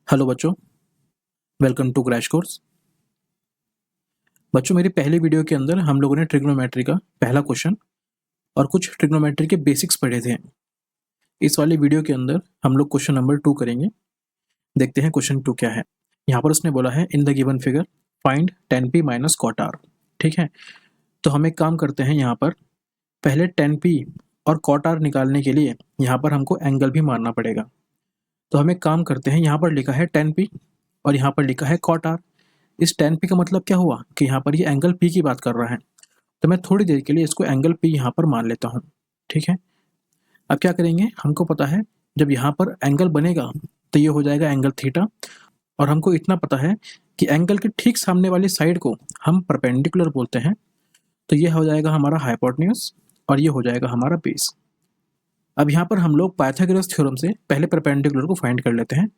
Hello बच्चों, welcome to crash course. बच्चों, मेरी पहली वीडियो के अंदर हम लोगों ने ट्रिग्नोमेट्री का पहला क्वेश्चन और कुछ ट्रिग्नोमेट्री के बेसिक्स पढ़े थे। इस वाली वीडियो के अंदर हम लोग क्वेश्चन नंबर 2 करेंगे। देखते हैं क्वेश्चन 2 क्या है। यहाँ पर उसने बोला है in the given figure find tan p minus cot r। ठीक है, तो हम एक काम करते हैं। यहाँ पर पहले tan p और cot r निकालने के लिए यहाँ पर हमको एंगल भी मारना पड़ेगा। तो हम एक काम करते हैं, यहाँ पर लिखा है tan p और यहाँ पर लिखा है cot r। इस tan p का मतलब क्या हुआ कि यहाँ पर ये एंगल p की बात कर रहा है, तो मैं थोड़ी देर के लिए इसको एंगल p यहाँ पर मान लेता हूँ। ठीक है, अब क्या करेंगे, हमको पता है जब यहाँ पर एंगल बनेगा तो ये हो जाएगा एंगल थीटा, और हमको इतना पता है कि एंगल के ठीक सामने वाली साइड को हम परपेंडिकुलर बोलते हैं। तो ये हो जाएगा हमारा हाइपोटेन्यूज और ये हो जाएगा हमारा बेस। अब यहाँ पर हम लोग पाइथागोरस थ्योरम से पहले परपेंडिकुलर को फाइंड कर लेते हैं।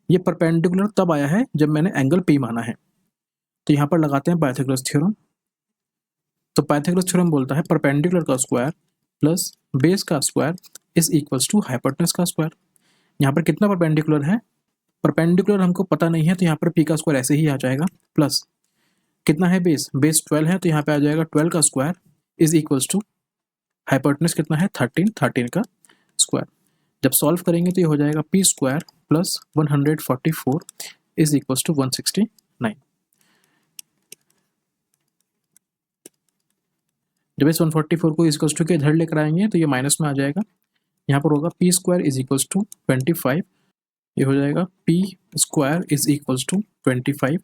ये परपेंडिकुलर तब आया है जब मैंने एंगल p माना है। तो यहाँ पर लगाते हैं पाइथागोरस थ्योरम। तो पाइथागोरस थ्योरम बोलता है परपेंडिकुलर का स्क्वायर प्लस बेस का square is equals to hypotenuse का स्क्वायर। यहाँ पर कितना परपेंडिकुलर है, परपेंडिकुलर हमको पता नहीं है, तो यहाँ पर p का स्क्वायर ऐसे ही आ जाएगा। प्लस कितना है बेस, बेस 12 है, तो यहाँ पे आ जाएगा 12 का square is equals to hypotenuse कितना है 13 का स्क्वायर। जब सॉल्व करेंगे तो ये हो जाएगा p square plus 144 is equals to 169। जब इस 144 को इक्वल्स टू के इधर लेकर आएंगे तो ये माइनस में आ जाएगा। यहाँ पर होगा p square is equals to 25। ये हो जाएगा p square is equals to 25।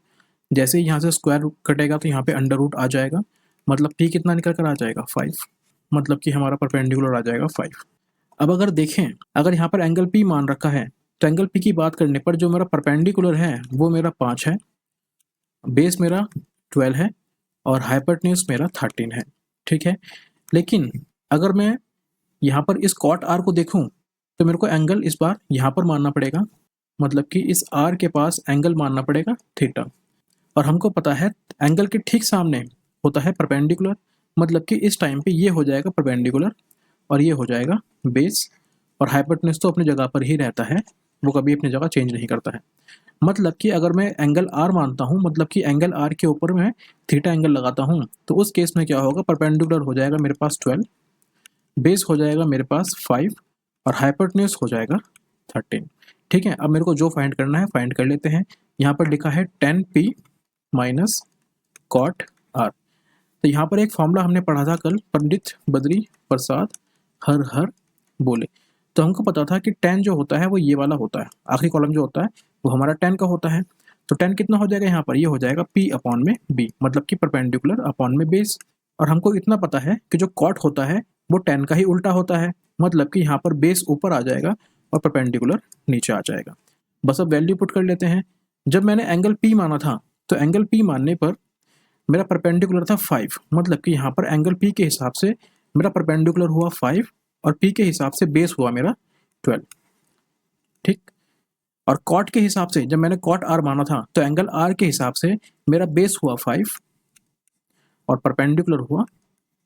जैसे ही यहाँ से स्क्वायर कटेगा तो यहाँ पे अंडर रूट आ जाएगा, मतलब p कितना निकल कर आ जाएगा 5, मतलब कि हमारा परपेंडिकुलर आ जाएगा 5। अब अगर देखें, अगर यहाँ पर एंगल p मान रखा है तो एंगल p की बात करने पर जो मेरा परपेंडिकुलर है वो मेरा 5 है, बेस मेरा 12 है और हाइपोटेन्यूज मेरा 13 है। ठीक है, लेकिन अगर मैं यहाँ पर इस कॉट आर को देखूं तो मेरे को एंगल इस बार यहाँ पर मानना पड़ेगा, मतलब कि इस आर के पास एंगल मानना पड़ेगा थीटा। और हमको पता है एंगल के ठीक सामने होता है परपेंडिकुलर, मतलब कि इस टाइम पे ये हो जाएगा परपेंडिकुलर और ये हो जाएगा बेस, और हाइपोटेन्यूज तो अपनी जगह पर ही रहता है, वो कभी अपनी जगह चेंज नहीं करता है। मतलब कि अगर मैं एंगल आर मानता हूँ, मतलब कि एंगल आर के ऊपर मैं थीटा एंगल लगाता हूँ, तो उस केस में क्या होगा, परपेंडिकुलर हो जाएगा मेरे पास 12, बेस हो जाएगा मेरे पास 5 और हाइपोटेन्यूज हो जाएगा 13। ठीक है, अब मेरे को जो फाइंड करना है फाइंड कर लेते हैं। यहाँ पर लिखा है tan p minus cot R. तो यहाँ पर एक फॉर्मूला हमने पढ़ा था कल, पंडित बद्री प्रसाद हर हर बोले। तो हमको पता था कि tan जो होता है वो ये वाला होता है, आखिरी कॉलम जो होता है वो हमारा tan का होता है। तो tan कितना हो जाएगा यहाँ पर, ये हो जाएगा p अपॉन में b, मतलब कि परपेंडिकुलर अपॉन में बेस। और हमको इतना पता है कि जो कॉट होता है वो tan का ही उल्टा होता है, मतलब कि यहाँ पर बेस ऊपर आ जाएगा और परपेंडिकुलर नीचे आ जाएगा। बस अब वैल्यू पुट कर लेते हैं। जब मैंने एंगल p माना था तो एंगल p मानने पर मेरा परपेंडिकुलर था 5, मतलब कि यहाँ पर एंगल p के हिसाब से मेरा परपेंडिकुलर हुआ 5 और p के हिसाब से बेस हुआ मेरा 12। ठीक, और कॉट के हिसाब से जब मैंने कॉट r माना था तो एंगल r के हिसाब से मेरा बेस हुआ 5 और परपेंडिकुलर हुआ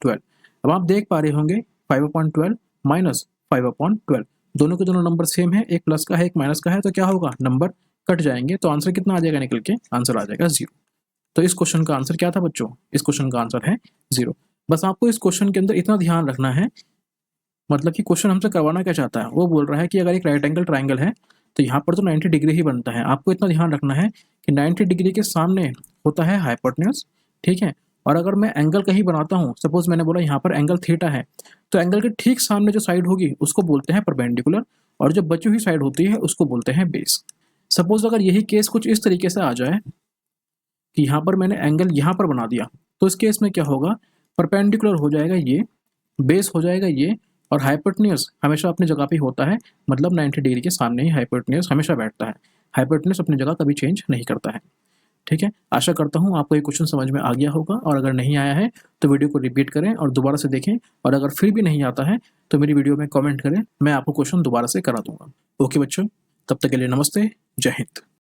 12। अब आप देख पा रहे होंगे 5/12 माइनस 5/12, दोनों के दोनों नंबर सेम है, एक प्लस का है एक माइनस का है, तो क्या होगा, नंबर कट जाएंगे, तो आंसर कितना आ जाएगा निकल के, आंसर आ जाएगा 0। तो इस क्वेश्चन का आंसर क्या था बच्चों, इस क्वेश्चन का आंसर है 0। बस आपको इस क्वेश्चन के अंदर इतना ध्यान रखना है, मतलब कि क्वेश्चन हमसे करवाना क्या चाहता है, वो बोल रहा है कि अगर एक राइट एंगल ट्राइंगल है तो यहाँ पर तो 90 डिग्री ही बनता है। आपको इतना ध्यान रखना है कि 90 डिग्री के सामने होता है हाइपोटेन्यूज। ठीक है, और अगर मैं एंगल कहीं बनाता हूँ, सपोज मैंने बोला यहाँ पर एंगल थीटा है, तो एंगल के ठीक सामने जो साइड होगी उसको बोलते हैं परपेंडिकुलर, और जो बची हुई साइड होती है उसको बोलते हैं बेस। सपोज अगर यही केस कुछ इस तरीके से आ जाए कि यहाँ पर मैंने एंगल यहाँ पर बना दिया, तो इस केस में क्या होगा, परपेंडिकुलर हो जाएगा ये, बेस हो जाएगा ये, और हाइपोटेन्यूज हमेशा अपनी जगह पे होता है, मतलब 90 डिग्री के सामने ही हाइपोटेन्यूज हमेशा बैठता है। हाइपोटेन्यूज अपनी जगह कभी चेंज नहीं करता है। ठीक है, आशा करता हूँ आपको ये क्वेश्चन समझ में आ गया होगा, और अगर नहीं आया है तो वीडियो को रिपीट करें और दोबारा से देखें, और अगर फिर भी नहीं आता है तो मेरी वीडियो में कमेंट करें, मैं आपको क्वेश्चन दोबारा से करा दूंगा। ओके बच्चों, तब तक के लिए नमस्ते, जय हिंद।